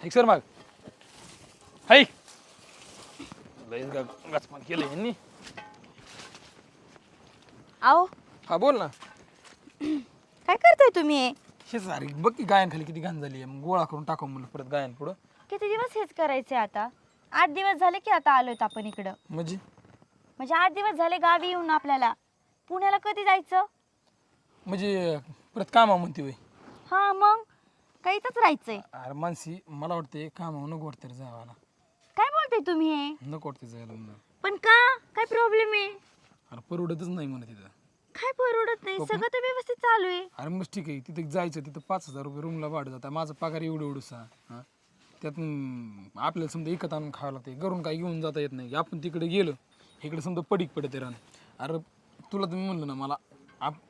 एक सर माग हाय लयच गचपान केलं यांनी. आओ हा बोल ना. काय करताय तुम्ही? हे सारी बघ की गायन खाली किती घाण झाली मग गोळा करून टाकावं म्हणलं परत गायन पुढं. किती दिवस हेच करायचे आता? 8 दिवस झाले की आता आलोय आपण इकडं. म्हणजे 8 दिवस झाले गावी येऊन आपल्याला. पुण्याला कधी जायचं? म्हणजे परत कामा म्हणते वय. हा मग काय इथंच राहायचंय? अरे मानसी मला वाटते कामा नको वाटतं रे जायला. काय बोलताय तुम्ही हे? नको वाटते जायला म्हणून. पण का? काय प्रॉब्लेम आहे? अरे परवडतच नाही म्हणत तिथं. काय परवडत नाही? सगळं तर व्यवस्थित चालू आहे. अरे मग ठीक आहे तिथं जायचं तिथं 5,000 रुपये रूमला भाडं जातं. माझा पगार एवढसा हां त्यात आपल्याला समजा एकत आणून खावं लागते. घरून काही घेऊन जाता येत नाही. आपण तिकडे गेलो इकडे समजा पडीक पडते रान. अरे तुला तुम्ही म्हणलं ना मला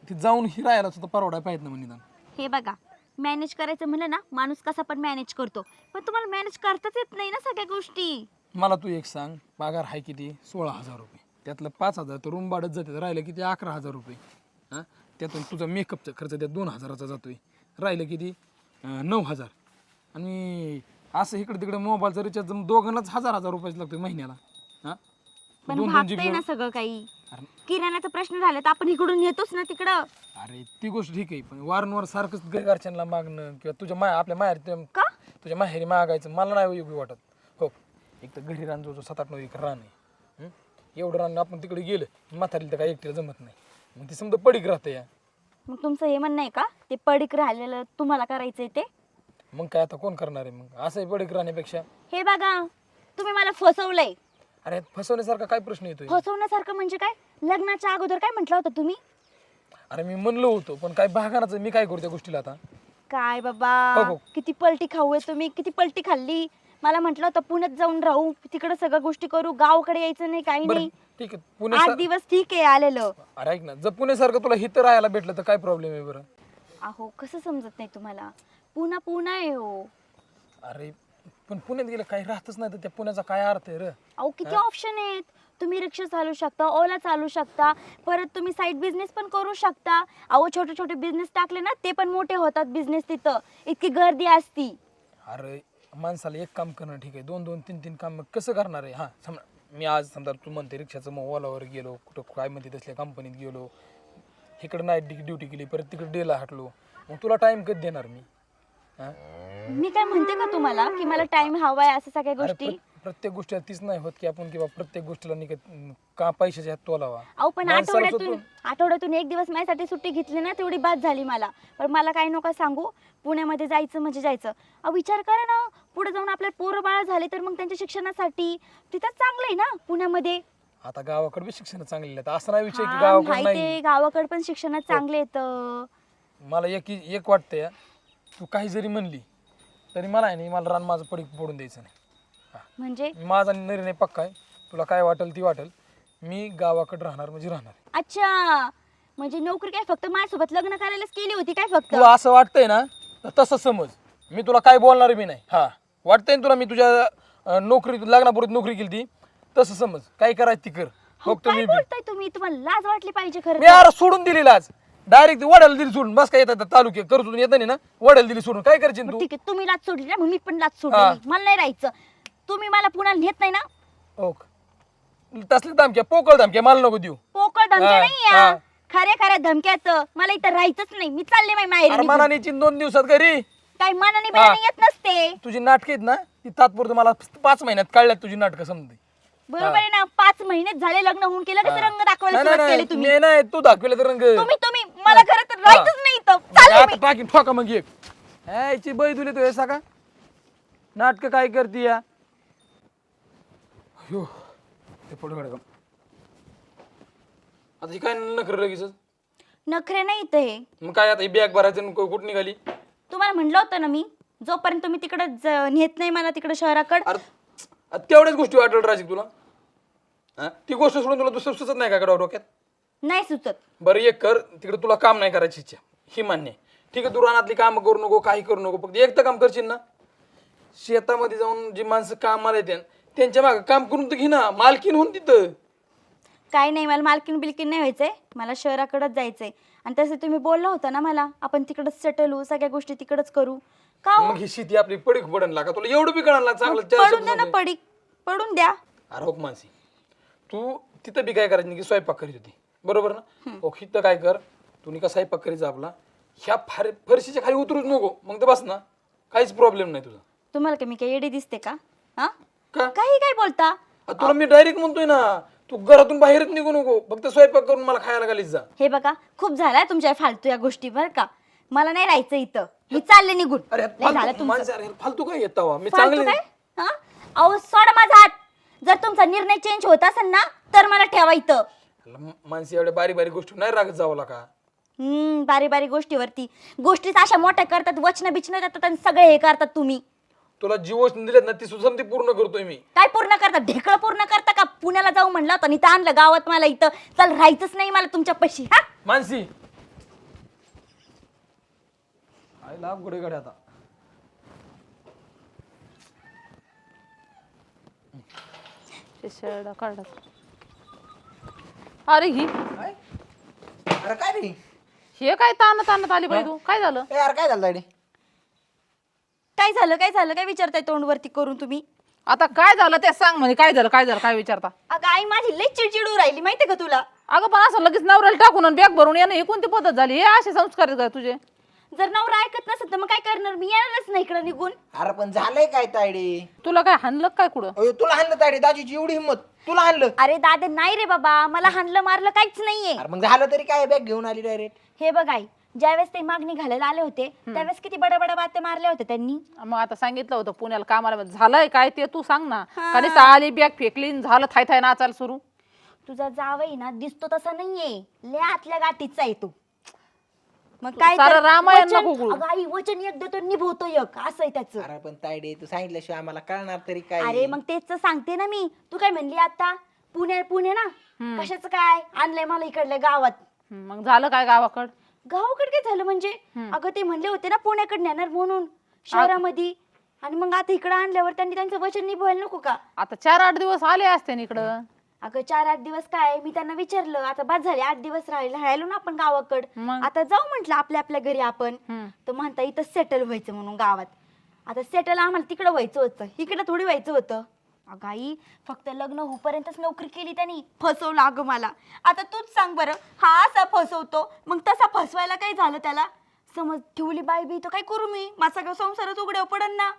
ते जाऊन हिरायला सुद्धा परवडाय पाहिजे ना म्हणजे. हे बघा मॅनेज करायचं म्हणलं ना माणूस कसा पण मॅनेज करतो. पण तुम्हाला मॅनेज करताच येत नाही ना सगळ्या गोष्टी. मला तू एक सांग पगार आहे किती? 16,000 रुपये. त्यातलं 5,000 तर रूम भाडंच जाते. राहिलं किती? 11,000 रुपये. हां त्यातून तुझा मेकअपचा खर्च त्या 2,000चा जातोय. राहिलं किती? 9,000. आणि असं इकडे तिकडे मोबाईलचा रिचार्ज दोघांनाच 1,000 रुपयाच लागतोय महिन्याला. हां पण भागतंय ना सगळं काही. किराण्याचा प्रश्न झाला तर आपण इकडून येतोच ना तिकडं. अरे ती गोष्ट ठीक आहे पण वारंवार सारखंच घरच्यांना मागणं किंवा तुझ्या आपल्या माहेर का? तुझ्या माहेरी मागायचं मला नाही योग्य वाटत. हो एक तर घरी रान जो 7-8-9 एकर रान आहे. एवढं रान आपण तिकडे गेलं म्हातारीला तर काही एकटीला जमत नाही. मग ती समजा पडीक राहते या. मग तुमचं हे म्हणणं आहे का ते पडीक राहिलेलं तुम्हाला करायचंय ते? मग काय आता कोण करणार आहे मग असंही पडीक राहण्यापेक्षा. हे बघा तुम्ही मला फसवलंय. अरे फसवण्यासारखा काय प्रश्न येतोय? फसवण्यासारखं म्हणजे काय? लग्नाच्या अगोदर काय म्हटलं होतं तुम्ही? अरे मी म्हणलो होतो पण काय भागानाचं मी काय करू त्या गोष्टीला आता. काय बाबा किती पलटी खाऊ आहे तुम्ही. किती पलटी खाल्ली. मला म्हटलं होतं पुण्यात जाऊन राहू तिकडे सगळ्या गोष्टी करू गावाकडे यायचं नाही काही नाही. ठीक आहे 8 पुणे. दिवस ठीक आहे आलेलं. अरे ऐक ना जर पुण्यासारखं तुला हिथं राहायला भेटलं तर काय प्रॉब्लेम आहे बरं? अहो कसं समजत नाही तुम्हाला? पुणा पुणा आहे हो. अरे पण पुण्यात गेलं काही राहतच नाही तर त्या पुण्याचा काय अर्थ आहे रे? अहो किती ऑप्शन आहेत. तुम्ही रिक्षा चालू शकता ओला चालू शकता परत तुम्ही साईड बिझनेस पण करू शकता. अहो छोटे छोटे बिझनेस टाकले ना ते पण मोठे होतात बिझनेस. तिथं इतकी गर्दी असती. अरे माणसाला एक काम करणं ठीक आहे 2-2 3-3 काम कसं करणार आहे? हां समजा मी आज समजा तू म्हणते रिक्षाचं मग ओलावर गेलो कुठं काय म्हणते तसल्या कंपनीत गेलो इकडं नाईट ड्युटी केली परत तिकडे डेला हटलो मग तुला टाइम कधी देणार मी? हां मी काय म्हणते का तुम्हाला की मला टाइम हवाय असं सगळ्या गोष्टी? प्रत्येक गोष्टी तीच नाही होत की आपण किंवा प्रत्येक गोष्टीला निघत का पैशाच्या हात तोलावा. अहो पण आठवड्यातून 1 दिवस माझ्यासाठी सुट्टी घेतली ना तेवढी बाद झाली मला. पण मला काय नका सांगू पुण्यामध्ये जायचं म्हणजे जायचं. अहो विचार करा ना पुढे जाऊन आपल्या पोरं बाळ झाले तर मग त्यांच्या शिक्षणासाठी तिथं चांगलं आहे ना पुण्यामध्ये. आता गावाकडे बी शिक्षण चांगले आहेत असं नाही विषय की गावाकडे नाही. गावाकडे पण शिक्षणात चांगले येतं. मला एक वाटतंय तू काही जरी म्हणली तरी मला आहे नाही मला रान माझं पडून द्यायचं नाही. म्हणजे माझा निर्णय पक्का आहे. तुला काय वाटेल ती वाटेल मी गावाकडे राहणार म्हणजे राहणार. अच्छा म्हणजे नोकरी काय फक्त माझ्यासोबत लग्न करायलाच केली होती काय फक्त? तुला असं वाटतंय ना तर तसं समज. मी तुला काय बोलणार बी नाही. हा वाटतंय ना तुला मी तुझ्या नोकरी लग्नापूर्वी नोकरी केली ती तसं समज काय करायचं ती कर. फक्त काय बोलताय तुम्ही? तुम्हाला लाज वाटली पाहिजे खरं. मी यार सोडून दिली लाज डायरेक्ट वडायला दिली सोडून. बस काय येतात तालुके करून येत नाही ना वडायला दिली सोडून काय करायची तू? ठीक आहे तुम्ही लाज सोडली ना मग मी पण लाज सोडली. मला नाही राहायचं. तुम्ही मला पुण्याला नेत नाही ना? ओक तसले धमक्या पोकळ धमक्या मला नको देऊ. पोकळ धमक्या नाही खऱ्या खऱ्या धमक्यात. मला इथं राहायचंच नाही. मी चालले माझ्या माहेरी. मनाने 2 दिवसात घरी काही मनाने बिनाने येत नसते. तुझी नाटक आहेत ना ती तात्पुरतं मला 5 महिन्यात कळल्यात तुझी नाटकं समजते. बरोबर आहे ना. 5 महिने झाले लग्न होऊन केलं कसं रंग दाखवायला सुरुवात केली तुम्ही? नाही तू दाखवलं तर रंग. तुम्ही मला खरं तर राहायचंच नाही इथं. चालले मी. टाकीन ठोका मग एक याची बै तुले तू हे सका नाटक काय करते या ते पडू मॅडम. आता ही काय नखर लगेच नखरे नाही इथं हे. मग काय आता ही बॅग भरायचं कुठं निघाली? तुम्हाला म्हणलं होतं ना मी जोपर्यंत तुम्ही तिकडे नेत नाही मला तिकडे शहराकडे. अरे तेवढ्याच गोष्टी वाटत राहायची तुला. ती गोष्ट सोडून तुला दुसरं सुचत नाही का डोक्यात? नाही सुचत. बरं एक कर तिकडे तुला काम नाही करायची इच्छा ही मान्य आहे. ठीक आहे तू रानातली कामं करू नको काही करू नको फक्त एक तर काम करशील ना शेतामध्ये जाऊन जी माणसं कामाला येते त्यांच्या मागं काम करून तर घे ना मालकीन होऊन तिथं. काय नाही मला मालकीन बिलकीन नाही व्हायचंय. मला शहराकडेच जायचंय. आणि तसं तुम्ही बोलला होता ना मला आपण तिकडच सेटल होऊ सगळ्या गोष्टी तिकडच करू. का हो? मग ही शेती आपली पडीक पडन लागा तुला एवढं बी कळणार चांगलं पडून द्या ना पडीक, पडून द्या. अरे हो मानसी तू तिथं बी काय करायची की स्वयंपाक करीत होती बरोबर ना हो इथं काय कर तू नाही का स्वयंपाक करीचा आपला ह्या फरशीच्या खाली उतरूच नको मग तर बस ना काहीच प्रॉब्लेम नाही तुझा. तुम्हाला काय मी काय येडी दिसते का? हा का काही काय बोलता? तुला मी डायरेक्ट म्हणतोय ना तू घरातून बाहेरच निघू नको फक्त स्वयंपाक करून मला खायला घालीत जा. हे बघा खूप झालाय तुमच्या फालतू या गोष्टी बरं का. मला नाही राहायचं इथं, मी चालले निघून. अरे लय झालं फालतू तुमचं. माणसं, अरे फालतू काय येता वा मी फालतू चांगले काय? हा अहो सोडा माझा हात. जर तुमचा निर्णय चेंज होत असेल ना तर मला ठेवा इथं. माणसे एवढ्या बारीक बारीक गोष्टी नाही रागत जावं का. बारी बारी गोष्टीवरती गोष्टीच अशा मोठ्या करतात, वचन बिचन देतात आणि सगळे हे करतात तुम्ही. तुला जीवच दिलेत ना ती सुद्धा ती पूर्ण करतोय मी. काय पूर्ण करता? ढेकळं पूर्ण करता का? पुण्याला जाऊ म्हणलं होतं इथं आणलं गावात मला इथं. चल राहायचंच नाही मला तुमच्या पशी. हा मानसी आई लाभ गुडे गड्या आता शेळडा काढला. अरे ही अरे काय रे हे काय ताणत आली बाई तू? काय झालं? ए यार काय झालं तायडे? काय झालं काय झालं काय विचारताय तोंडवरती करून तुम्ही? आता काय झालं ते सांग म्हणे. काय झालं काय झालं काय विचारता? अगं आई माझी लई चिडचिडू राहिली माहितीये का तुला? अगं पण असं लगेच नवऱ्याला टाकून बॅग भरून येणं ही कोणती पद्धत झाली? हे असे संस्कार आहेत का तुझे? जर नवरा ऐकत नसेल तर मग काय करणार? मी येणारच नाही इकडे निघून. अरे पण झालंय काय तायडे? तुला काय हाणलं काय कुठं? अयो तुला हाणलं तायडे, दाजीची एवढी हिंमत, तुला हाणलं? अरे दादा नाही रे बाबा, मला हाणलं मारलं काहीच नाहीये. अरे मग झालं तरी काय, बॅग घेऊन आली डायरेक्ट. हे बघ आई, ज्यावेळेस ते मागणी घालायला आले होते त्यावेळेस किती बडा बडा बाते मारल्या होत्या त्यांनी. मग आता सांगितलं होतं पुण्याला कामाला झालंय काय ते तू सांग ना. कधी आली बॅग फेकली आणि झालं थाय थाय नाचायला सुरू. तुझा जावई ना दिसतो तसा नाहीये, लय आतल्या गाठीचा आहे तो. मग काय सारं तर रामायण वचन- नको गुळू. अगं आई वचन एक देतो निभवतो एक, असं आहे त्याचं. अरे पण तायडे तू सांगितल्याशिवाय आम्हाला कळणार तरी काय? अरे मग तेच तर सांगते ना मी. तू काय म्हणली आता पुणे ना कशाचं काय आणलंय मला इकडल्या गावात. मग झालं काय गावाकड? गावाकडे काय झालं म्हणजे? अगं ते म्हणले होते ना पुण्याकडे नेणार म्हणून शहरामध्ये, आणि मग आता इकडे आणल्यावर त्यांनी त्यांचं वचन निभवायला नको का? आता 4-8 दिवस आले असते ना इकडं. अगं 4-8 दिवस काय, मी त्यांना विचारलं आता बाद झाले 8 दिवस राहिलो ना आपण गावाकड, मग? आता जाऊ म्हंटल आपल्या आपल्या घरी आपण. तर म्हणता इथं सेटल व्हायचं म्हणून गावात. आता सेटल आम्हाला तिकडं व्हायचं होतं, इकडं थोडी व्हायचं होतं. अगं आई फक्त लग्न होईपर्यंतच नोकरी केली त्यांनी, फसवलं अगं मला. आता तूच सांग बरं, हा असा फसवतो मग तसा फसवायला काय झालं त्याला? समज ठेवली बाई बी तर काय करू मी? माझा सगळं संसारच उघड्यावर पडन ना.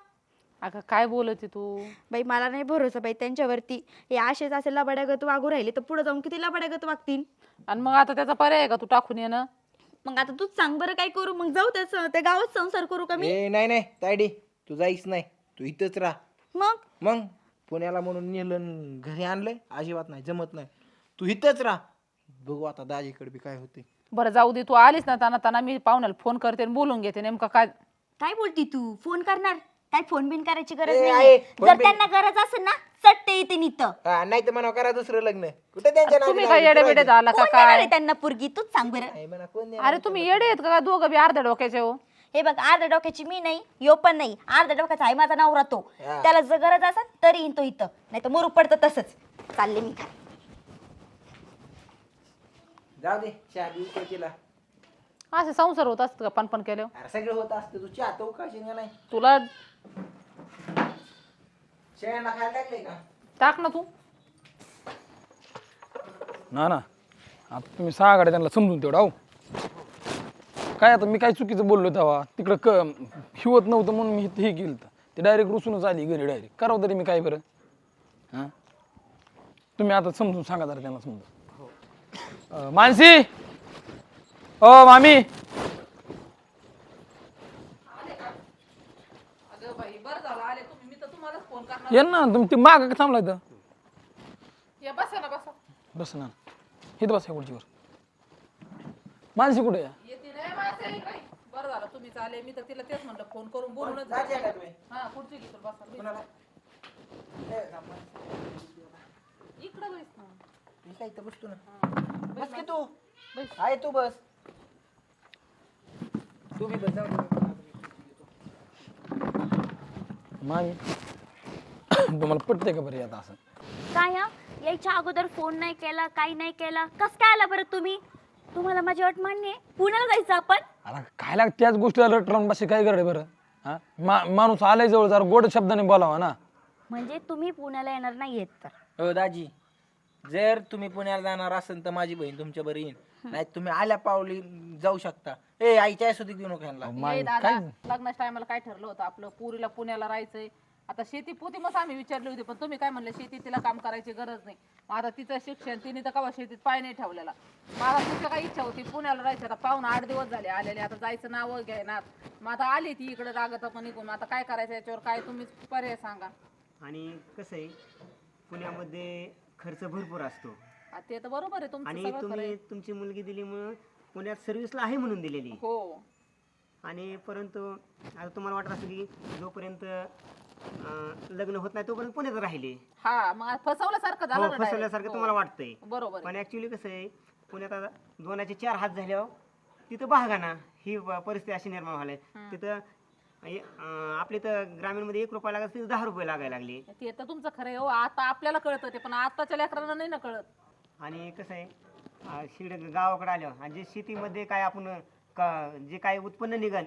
अगं काय बोलते तू? बाई मला नाही भरोसा बाई त्यांच्यावरती. हे असेच असे लबाड्यागत वागू राहिले तर पुढे जाऊन किती लबाड्यागत वागतील. आणि मग आता त्याचा पर्याय आहे का तू टाकून येणं? मग आता तूच सांग बरं काय करू? मग जाऊ त्या गावात संसार करू का मी? ए नाही तायडे, तू जाईस नाही, तू इथंच राह. मग पुण्याला म्हणून नेलं घरी आणलंय, अजिबात नाही, जमत नाही. तू इथंच राह, बघू आता दाजीकडे बी काय होते. बरं जाऊ दे, तू आलीस ना ताना मी पाहुण्याला फोन करते आणि बोलून घेते नेमकं काय. काय बोलती तू? फोन करणार? काय फोन बिन करायची गरज ए, नाही. आहे, फोन जर बिन. त्यांना गरज असेल ना चट्टे येते नितं. नाही तर म्हणा करा दुसरं लग्न. कुठे त्यांच्या नादी तुम्ही काय लागली, येडे ठेवायचं. बेडे झाला का कोण देणार काय? आहे त्यांना पुरगी? तूच सांग बरं. नाही म्हणा, कोण देणार? अरे तुम्ही येडे आहेत का दोघं बी अर्ध्या डोक्याचे हो? हे बघ, अर्ध्या डोक्याची मी नाही, यो पण नाही. अर्ध्या डोक्याचा आहे माझा नवरा तो. हा. त्याला जर गरज असेल तरी येईन तो इथं, नाही तर मरू पडतं तसंच. चालले मी काय. जाऊ दे, चहा घेऊ काय तिला? असे संसार होत असत का पणपण केल्यावर? अरे सगळं होत असतं, तू चहा तो काशी नाही. तुला शेळ्यांना खायला टाकले का? टाक ना तू. ना आता तुम्ही 6 गाड्या त्यांना समजून तेवढा हो काय. आता मी काय चुकीचं बोललो तेव्हा तिकडं हिवत नव्हतं म्हणून मी हे केलं. ते डायरेक्ट रुसूनच आली घरी डायरेक्ट. करावं तरी मी काय बरं? हां तुम्ही आता समजून सांगा जरा त्यांना समजा. मानसी ओ मामी ये ना तुम्ही ते माग थांबला इथं. बसा ना बसा. बस ना इथं बस खुर्चीवर. मानसी कुठे आहे? बरं झालं तुम्ही चाले. मी तर तिला तेच म्हणलं फोन करून बोलूनच. जायचं का तुम्ही? हा खुर्ची घेतो बसा. कोणाला? इकडं बस ना. मी काय इथं बसतो ना. बस की तू. आहे तू बस. तू बी बस, जाऊ दे. मामी तुम्हाला पटतंय का बरं आता असं? काय हा? यायच्या अगोदर फोन नाही केला, काही नाही केला, कस काय आला बरं तुम्ही? तुम्हाला माझी अट मान्य आहे? पुण्याला जायचं आपण? आता काय लाग त्याच गोष्टीला रट राहून बसे काय गरज आहे बरं? हा माणूस आलाय जवळ जरा गोड शब्दाने बोलावा ना. म्हणजे तुम्ही पुण्याला येणार नाही येत तर हो दाजी, जर तुम्ही पुण्याला जाणार असेल तर माझी बहीण तुमच्या बरी येईल, नाही तुम्ही आल्या पावली जाऊ शकता. ए आईच्या सुधी देऊ नका ह्यांना. ए दादा, लग्नाच्या टायमाला काय ठरलं होतं आपलं, पुरीला पुण्याला राहायचंय. आता शेती पोती मग आम्ही विचारली होती, पण तुम्ही काय म्हणले शेती तिला काम करायची गरज नाही. मग आता तिचं शिक्षण, तिने तर कवा शेतीत पाय नाही ठेवलेला. मला तुमच्या काय इच्छा होती पुण्याला राहायची. आता पाहून 8 दिवस झाले आलेले, आता जायचं नाव घेणार. मग आता आली ती इकडे रागत पण निघून, आता काय करायचं याच्यावर काय तुम्हीच पर्याय सांगा. आणि कसं आहे, पुण्यामध्ये खर्च भरपूर असतो ते तर बरोबर आहे तुमचं आणि सगळं खरं तुम्ही आहे. तुमची मुलगी दिली म्हणून पुण्यात सर्व्हिसला आहे म्हणून दिलेली. हो आणि परंतु आता तुम्हाला वाटत असेल की जोपर्यंत लग्न होत नाही तोपर्यंत पुण्यात राहिले. हा, मग फसवल्यासारखं झालं ना direct. फसवल्यासारखं हो. तुम्हाला वाटतंय, बरोबर आहे. पण ऍक्च्युली कसं आहे, पुण्यात आता 2चे 4 हात झाल्यावर तिथं बघा ही परिस्थिती अशी निर्माण व्हायला. तिथं आपले तर ग्रामीणमध्ये 1 रुपया लागत, तिथं 10 रुपये लागायला लागले. ते तर तुमचं खरं आहे हो. आता आपल्याला कळतं ते, पण आताच्या लेकरांना नाही ना कळत. आणि कसं आहे, शिड गावाकडे आल्यावर आणि जे शेतीमध्ये काय आपण जे काय उत्पन्न निघन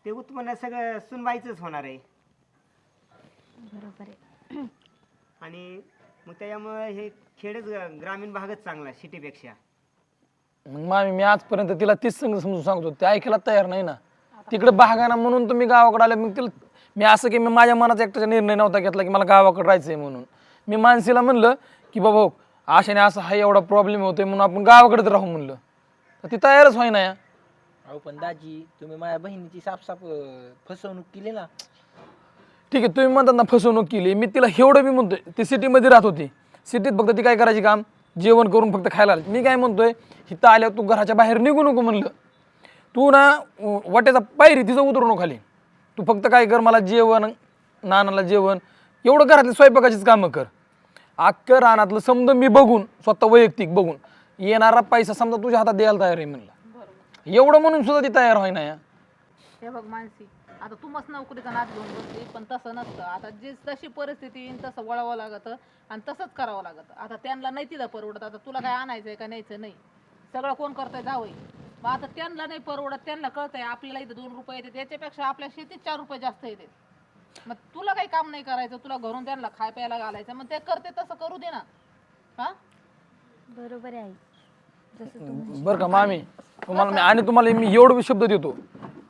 ते उत्पन्न सगळं सुनबाईचंच होणार आहे. बरोबर आहे. आणि मग त्याच्यामुळे हे खेडच ग्रामीण भागच चांगला सिटीपेक्षा. मग मामी मी आजपर्यंत तिला तीच समजून सांगतो, ते ऐकायला तयार नाही ना. तिकडे बहागाना म्हणून तुम्ही गावाकडे आले. मग तिला मी असं की मी माझ्या मनाचा एकट्याचा निर्णय नव्हता घेतला की मला गावाकडे राहायचंय म्हणून. मी मानसीला म्हणलं की बाबा हो आशाने असं हा एवढा प्रॉब्लेम होतोय म्हणून आपण गावाकडेच राहू म्हणलं, तर ती तयारच व्हाय ना या. अहो पण दाजी, तुम्ही माझ्या बहिणीची साफ फसवणूक केली ना. ठीक आहे, तुम्ही म्हणतात ना फसवणूक केली, मी तिला एवढं मी म्हणतोय, ती सिटीमध्ये राहत होती. सिटीत फक्त ती काय करायची काम, जेवण करून फक्त खायला आली. मी काय म्हणतोय, इथं आल्यावर तू घराच्या बाहेर निघू नको म्हणलं. तू ना वाट्याचा पायरी तिचं उतरू नको खाली. तू फक्त काय कर, मला जेवण, नानाला जेवण, एवढं घरातली स्वयंपाकाचीच कामं कर. अख्खं रानातलं समजा मी बघून, स्वतः वैयक्तिक बघून येणारा पैसा समजा तुझ्या हातात द्यायला तयार आहे म्हणलं. एवढं म्हणून सुद्धा ती तयार व्हाय ना या. हे बघ मानसी, आता तू मस्त नोकरीचा नाद घेऊन बसली, पण तसं नसतं. आता जी जशी परिस्थिती येईल तसं वळावं लागतं आणि तसंच करावं लागतं. आता त्यांना नाही तिथं परवडत. आता तुला काय आणायचंय का न्यायचं नाही, सगळं कोण करतंय जावई. मग आता त्यांना नाही परवडत, त्यांना कळतंय आपल्याला इथं 2 रुपये येते, त्याच्यापेक्षा आपल्या शेतीत 4 रुपये जास्त येते. मग तुला काही काम नाही करायचं, तुला घरून त्यांना खाय प्यायला घालायचं, मग ते करते तसं करू दे ना. हा बरोबर आहे आई. जसं बरं का मामी, तुम्हाला मी एवढं शब्द देतो,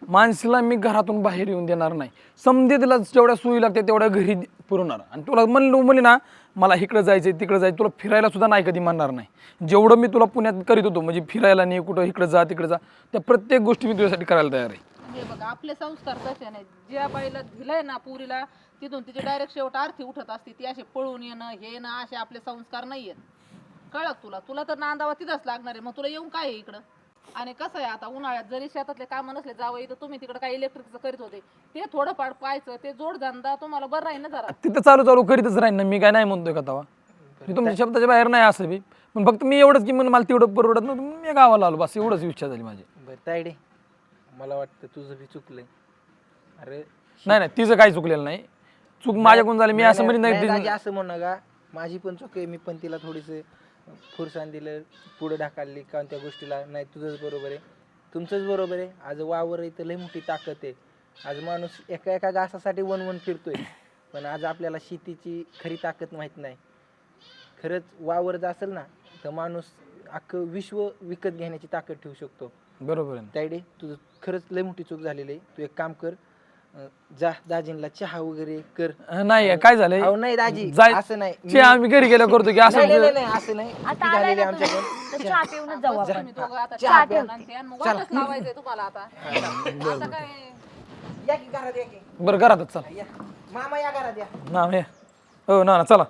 माणसाला मी घरातून बाहेर येऊन देणार नाही. समजे तिला जेवढ्या सोयी लागते तेवढ्या घरी पुरवणार. आणि तुला म्हणली ना मला इकडं जायचंय तिकडं जायचं, तुला फिरायला सुद्धा नाही कधी म्हणणार नाही. जेवढं मी तुला पुण्यात करीत होतो, म्हणजे फिरायला नाही, कुठं इकडं जा तिकडे जा, त्या प्रत्येक गोष्टी मी तुझ्यासाठी करायला तयार आहे. हे बघा, आपले संस्कार तसे नाही. ज्या बाईला दिलंय ना पुरीला, तिथून तिची डायरेक्ट शेवट आरती उठत असते. ती असे पळून येणं हे ना असे आपले संस्कार नाही आहेत. कळत तुला तर नांदावा तिथंच लागणार आहे. मग तुला येऊन काय आहे इकडं. आणि कसं आहे, आता उन्हाळ्यात जरी शेतातले कामं नसले जावं, तर तुम्ही तिकडे काही इलेक्ट्रिकचं करीत होते, ते थोडं पाहायचं, ते जोडधंदा तुम्हाला बरं राहील ना जरा. तिथं चालू करीतच राहीन ना, मी काय नाही म्हणतोय का तवा. मी तुमच्या शब्दाच्या बाहेर नाही असं बी, पण फक्त मी एवढंच की मला तेवढं परवडत नव्हतं, मी गावाला आलो बस, एवढंच इच्छा झाली माझी. बरं तायडे, मला वाटतं तुझं बी चुकलंय. अरे नाही तिचं काही चुकलेलं नाही, चूक माझ्याकडून झाली. मी असं म्हणत नाही दाजी, असं म्हणू नका, माझी पण चूक आहे. मी पण तिला थोडीसं फुरसाण दिलं, पुढे ढाकालली कोणत्या गोष्टीला. नाही तुझंच बरोबर आहे, तुमचंच बरोबर आहे. आज वावर इथं लई मोठी ताकद आहे. आज माणूस एका घासासाठी वन फिरतोय, पण आज आपल्याला शेतीची खरी ताकद माहीत नाही. खरंच वावर जर असेल ना तर माणूस अख्खं विश्व विकत घेण्याची ताकद ठेवू शकतो. बरोबर आहे. तायडे, तुझं खरंच लई मोठी चूक झालेली आहे. तू एक काम कर, जा दाजींला चहा वगैरे कर. नाही काय झालंय, अहो नाही दाजी, असं नाही. चहा आम्ही घरी गेलो करतो की असं नाही असं नाही. आता आलाय ना तुम्ही, तर चहा पिऊनच जाऊ आपण. तुम्ही दोघं आता चहा चहा प्या. प्या आणि ते मग वाटच लावायचंय तुम्हाला आता. आता काय या की घरात या की. बरं घरातच चला या. मामा या घरात या. ना हो ना चला.